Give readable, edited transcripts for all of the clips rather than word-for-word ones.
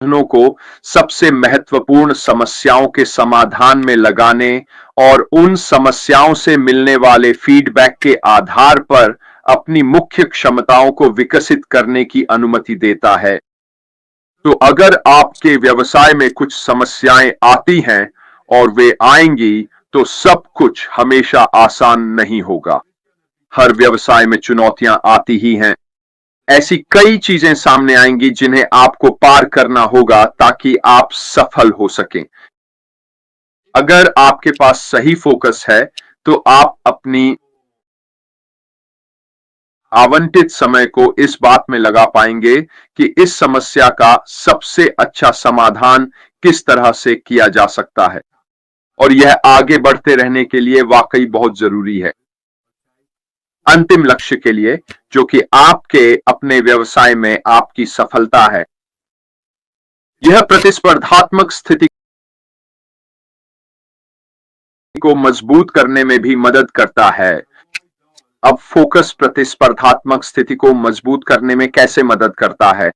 संसाधनों को सबसे महत्वपूर्ण समस्याओं के समाधान में लगाने और उन समस्याओं से मिलने वाले फीडबैक के आधार पर अपनी मुख्य क्षमताओं को विकसित करने की अनुमति देता है। तो अगर आपके व्यवसाय में कुछ समस्याएं आती हैं और वे आएंगी, तो सब कुछ हमेशा आसान नहीं होगा। हर व्यवसाय में चुनौतियां आती ही हैं। ऐसी कई चीजें सामने आएंगी जिन्हें आपको पार करना होगा ताकि आप सफल हो सकें। अगर आपके पास सही फोकस है, तो आप अपनी आवंटित समय को इस बात में लगा पाएंगे कि इस समस्या का सबसे अच्छा समाधान किस तरह से किया जा सकता है, और यह आगे बढ़ते रहने के लिए वाकई बहुत जरूरी है। अंतिम लक्ष्य के लिए, जो कि आपके अपने व्यवसाय में आपकी सफलता है, यह प्रतिस्पर्धात्मक स्थिति को मजबूत करने में भी मदद करता है। अब फोकस प्रतिस्पर्धात्मक स्थिति को मजबूत करने में कैसे मदद करता है?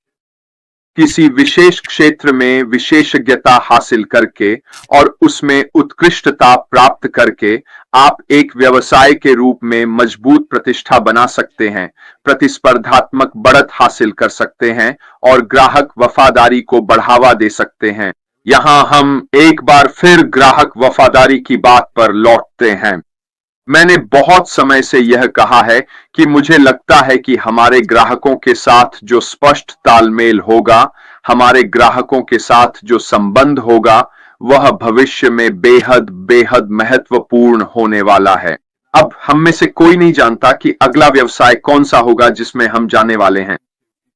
किसी विशेष क्षेत्र में विशेषज्ञता हासिल करके और उसमें उत्कृष्टता प्राप्त करके आप एक व्यवसाय के रूप में मजबूत प्रतिष्ठा बना सकते हैं, प्रतिस्पर्धात्मक बढ़त हासिल कर सकते हैं और ग्राहक वफादारी को बढ़ावा दे सकते हैं। यहां हम एक बार फिर ग्राहक वफादारी की बात पर लौटते हैं। मैंने बहुत समय से यह कहा है कि मुझे लगता है कि हमारे ग्राहकों के साथ जो स्पष्ट तालमेल होगा, हमारे ग्राहकों के साथ जो संबंध होगा, वह भविष्य में बेहद बेहद महत्वपूर्ण होने वाला है। अब हम में से कोई नहीं जानता कि अगला व्यवसाय कौन सा होगा जिसमें हम जाने वाले हैं,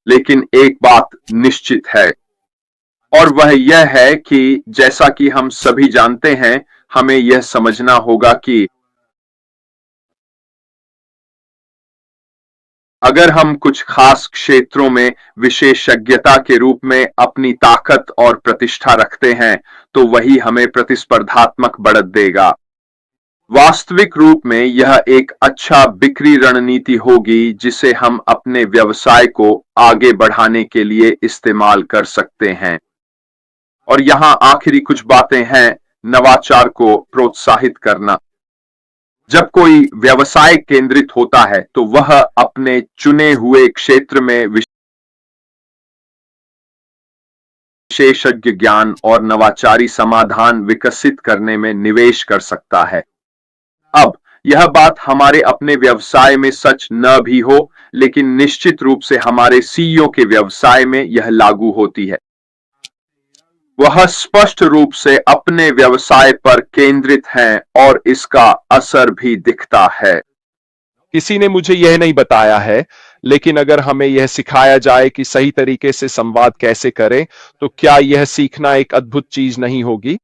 लेकिन एक बात निश्चित है, और वह यह है कि जैसा कि हम सभी जानते हैं, हमें यह समझना होगा कि अगर हम कुछ खास क्षेत्रों में विशेषज्ञता के रूप में अपनी ताकत और प्रतिष्ठा रखते हैं, तो वही हमें प्रतिस्पर्धात्मक बढ़त देगा। वास्तविक रूप में यह एक अच्छा बिक्री रणनीति होगी जिसे हम अपने व्यवसाय को आगे बढ़ाने के लिए इस्तेमाल कर सकते हैं। और यहां आखिरी कुछ बातें हैं। नवाचार को प्रोत्साहित करना। जब कोई व्यवसाय केंद्रित होता है, तो वह अपने चुने हुए क्षेत्र में विशेषज्ञ ज्ञान और नवाचारी समाधान विकसित करने में निवेश कर सकता है। अब यह बात हमारे अपने व्यवसाय में सच न भी हो, लेकिन निश्चित रूप से हमारे सीईओ के व्यवसाय में यह लागू होती है। वह स्पष्ट रूप से अपने व्यवसाय पर केंद्रित हैं और इसका असर भी दिखता है। किसी ने मुझे यह नहीं बताया है, लेकिन अगर हमें यह सिखाया जाए कि सही तरीके से संवाद कैसे करें, तो क्या यह सीखना एक अद्भुत चीज नहीं होगी?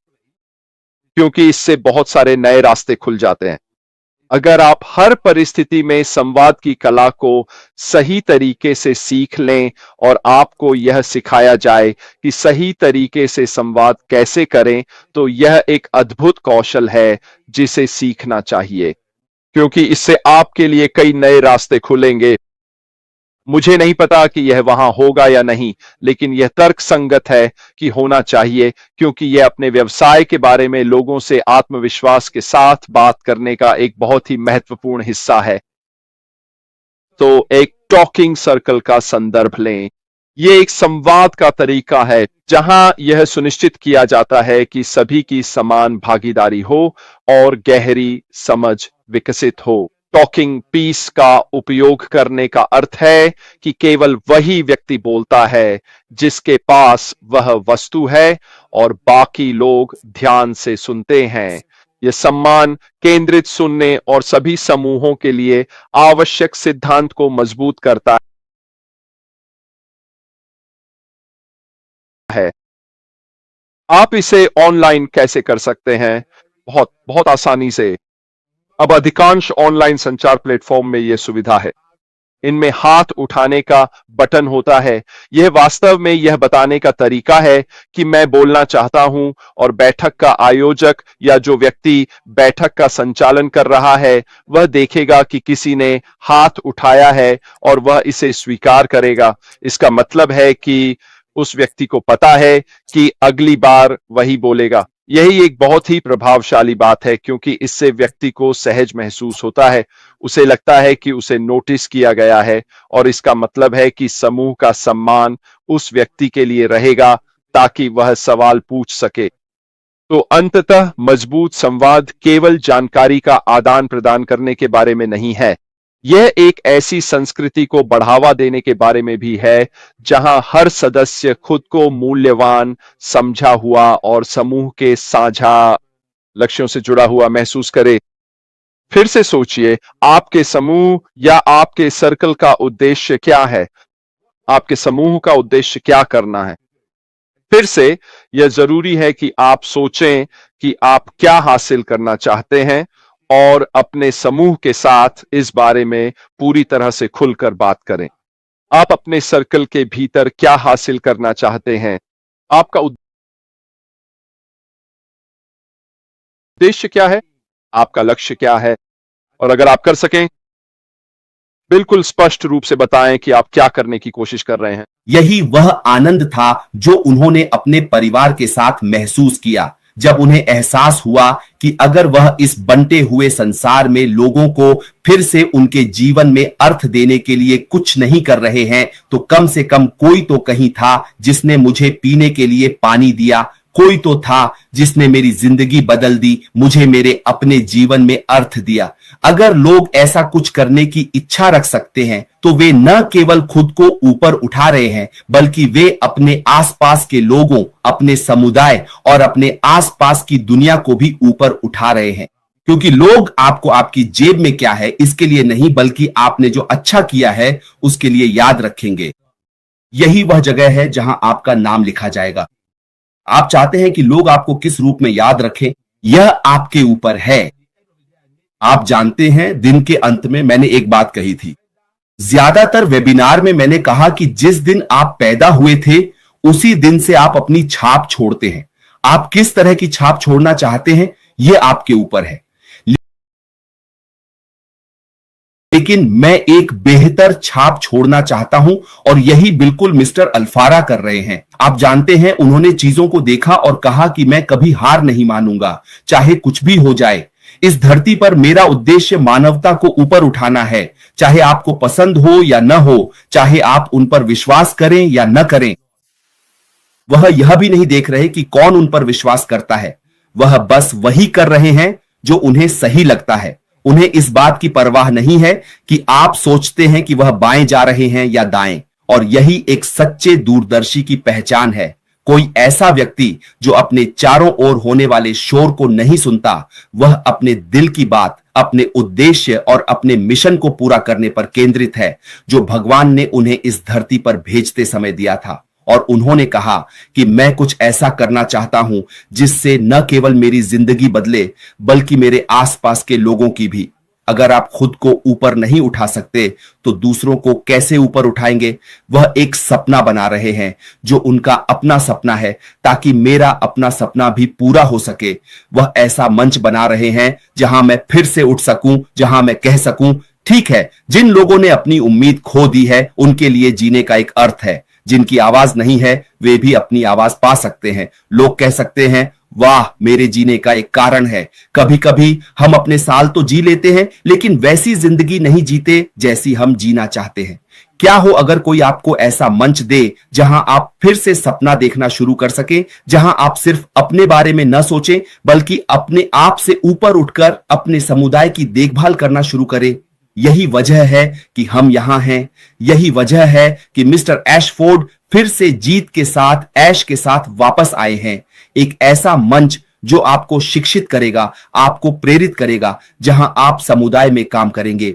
क्योंकि इससे बहुत सारे नए रास्ते खुल जाते हैं। अगर आप हर परिस्थिति में संवाद की कला को सही तरीके से सीख लें और आपको यह सिखाया जाए कि सही तरीके से संवाद कैसे करें, तो यह एक अद्भुत कौशल है जिसे सीखना चाहिए, क्योंकि इससे आपके लिए कई नए रास्ते खुलेंगे। मुझे नहीं पता कि यह वहां होगा या नहीं, लेकिन यह तर्कसंगत है कि होना चाहिए, क्योंकि यह अपने व्यवसाय के बारे में लोगों से आत्मविश्वास के साथ बात करने का एक बहुत ही महत्वपूर्ण हिस्सा है। तो एक टॉकिंग सर्कल का संदर्भ लें। यह एक संवाद का तरीका है जहां यह सुनिश्चित किया जाता है कि सभी की समान भागीदारी हो और गहरी समझ विकसित हो। टॉकिंग पीस का उपयोग करने का अर्थ है कि केवल वही व्यक्ति बोलता है जिसके पास वह वस्तु है और बाकी लोग ध्यान से सुनते हैं। यह सम्मान केंद्रित सुनने और सभी समूहों के लिए आवश्यक सिद्धांत को मजबूत करता है। आप इसे ऑनलाइन कैसे कर सकते हैं? बहुत बहुत आसानी से। अब अधिकांश ऑनलाइन संचार प्लेटफॉर्म में यह सुविधा है। इनमें हाथ उठाने का बटन होता है। यह वास्तव में यह बताने का तरीका है कि मैं बोलना चाहता हूं, और बैठक का आयोजक या जो व्यक्ति बैठक का संचालन कर रहा है, वह देखेगा कि किसी ने हाथ उठाया है और वह इसे स्वीकार करेगा। इसका मतलब है कि उस व्यक्ति को पता है कि अगली बार वही बोलेगा। यही एक बहुत ही प्रभावशाली बात है, क्योंकि इससे व्यक्ति को सहज महसूस होता है। उसे लगता है कि उसे नोटिस किया गया है, और इसका मतलब है कि समूह का सम्मान उस व्यक्ति के लिए रहेगा ताकि वह सवाल पूछ सके। तो अंततः मजबूत संवाद केवल जानकारी का आदान प्रदान करने के बारे में नहीं है, यह एक ऐसी संस्कृति को बढ़ावा देने के बारे में भी है जहां हर सदस्य खुद को मूल्यवान, समझा हुआ और समूह के साझा लक्ष्यों से जुड़ा हुआ महसूस करे। फिर से सोचिए, आपके समूह या आपके सर्कल का उद्देश्य क्या है? आपके समूह का उद्देश्य क्या करना है? फिर से यह जरूरी है कि आप सोचें कि आप क्या हासिल करना चाहते हैं और अपने समूह के साथ इस बारे में पूरी तरह से खुलकर बात करें। आप अपने सर्कल के भीतर क्या हासिल करना चाहते हैं? आपका उद्देश्य क्या है? आपका लक्ष्य क्या है? और अगर आप कर सकें, बिल्कुल स्पष्ट रूप से बताएं कि आप क्या करने की कोशिश कर रहे हैं। यही वह आनंद था जो उन्होंने अपने परिवार के साथ महसूस किया, जब उन्हें एहसास हुआ कि अगर वह इस बंटे हुए संसार में लोगों को फिर से उनके जीवन में अर्थ देने के लिए कुछ नहीं कर रहे हैं, तो कम से कम कोई तो कहीं था जिसने मुझे पीने के लिए पानी दिया, कोई तो था जिसने मेरी जिंदगी बदल दी, मुझे मेरे अपने जीवन में अर्थ दिया। अगर लोग ऐसा कुछ करने की इच्छा रख सकते हैं, तो वे न केवल खुद को ऊपर उठा रहे हैं, बल्कि वे अपने आसपास के लोगों, अपने समुदाय और अपने आसपास की दुनिया को भी ऊपर उठा रहे हैं। क्योंकि लोग आपको आपकी जेब में क्या है इसके लिए नहीं, बल्कि आपने जो अच्छा किया है उसके लिए याद रखेंगे। यही वह जगह है जहां आपका नाम लिखा जाएगा। आप चाहते हैं कि लोग आपको किस रूप में याद रखें, यह आपके ऊपर है। आप जानते हैं, दिन के अंत में मैंने एक बात कही थी। ज्यादातर वेबिनार में मैंने कहा कि जिस दिन आप पैदा हुए थे, उसी दिन से आप अपनी छाप छोड़ते हैं। आप किस तरह की छाप छोड़ना चाहते हैं, यह आपके ऊपर है। लेकिन मैं एक बेहतर छाप छोड़ना चाहता हूं, और यही बिल्कुल मिस्टर अल्फारा कर रहे हैं। आप जानते हैं, उन्होंने चीजों को देखा और कहा कि मैं कभी हार नहीं मानूंगा, चाहे कुछ भी हो जाए। इस धरती पर मेरा उद्देश्य मानवता को ऊपर उठाना है, चाहे आपको पसंद हो या न हो, चाहे आप उन पर विश्वास करें या न करें। वह यह भी नहीं देख रहे कि कौन उन पर विश्वास करता है, वह बस वही कर रहे हैं जो उन्हें सही लगता है। उन्हें इस बात की परवाह नहीं है कि आप सोचते हैं कि वह बाएं जा रहे हैं या दाएं, और यही एक सच्चे दूरदर्शी की पहचान है। कोई ऐसा व्यक्ति जो अपने चारों ओर होने वाले शोर को नहीं सुनता, वह अपने दिल की बात, अपने उद्देश्य और अपने मिशन को पूरा करने पर केंद्रित है, जो भगवान ने उन्हें इस धरती पर भेजते समय दिया था। और उन्होंने कहा कि मैं कुछ ऐसा करना चाहता हूं जिससे न केवल मेरी जिंदगी बदले, बल्कि मेरे आसपास के लोगों की भी। अगर आप खुद को ऊपर नहीं उठा सकते, तो दूसरों को कैसे ऊपर उठाएंगे? वह एक सपना बना रहे हैं जो उनका अपना सपना है, ताकि मेरा अपना सपना भी पूरा हो सके। वह ऐसा मंच बना रहे हैं जहां मैं फिर से उठ सकूं, जहां मैं कह सकूं, ठीक है, जिन लोगों ने अपनी उम्मीद खो दी है, उनके लिए जीने का एक अर्थ है। जिनकी आवाज नहीं है, वे भी अपनी आवाज पा सकते हैं। लोग कह सकते हैं, वाह, मेरे जीने का एक कारण है। कभी कभी हम अपने साल तो जी लेते हैं, लेकिन वैसी जिंदगी नहीं जीते जैसी हम जीना चाहते हैं। क्या हो अगर कोई आपको ऐसा मंच दे जहां आप फिर से सपना देखना शुरू कर सके, जहां आप सिर्फ अपने बारे में न सोचें, बल्कि अपने आप से ऊपर उठकर अपने समुदाय की देखभाल करना शुरू करें। यही वजह है कि हम यहां हैं। यही वजह है कि मिस्टर एशफोर्ड फिर से जीत के साथ, ऐश के साथ वापस आए हैं। एक ऐसा मंच जो आपको शिक्षित करेगा, आपको प्रेरित करेगा, जहां आप समुदाय में काम करेंगे।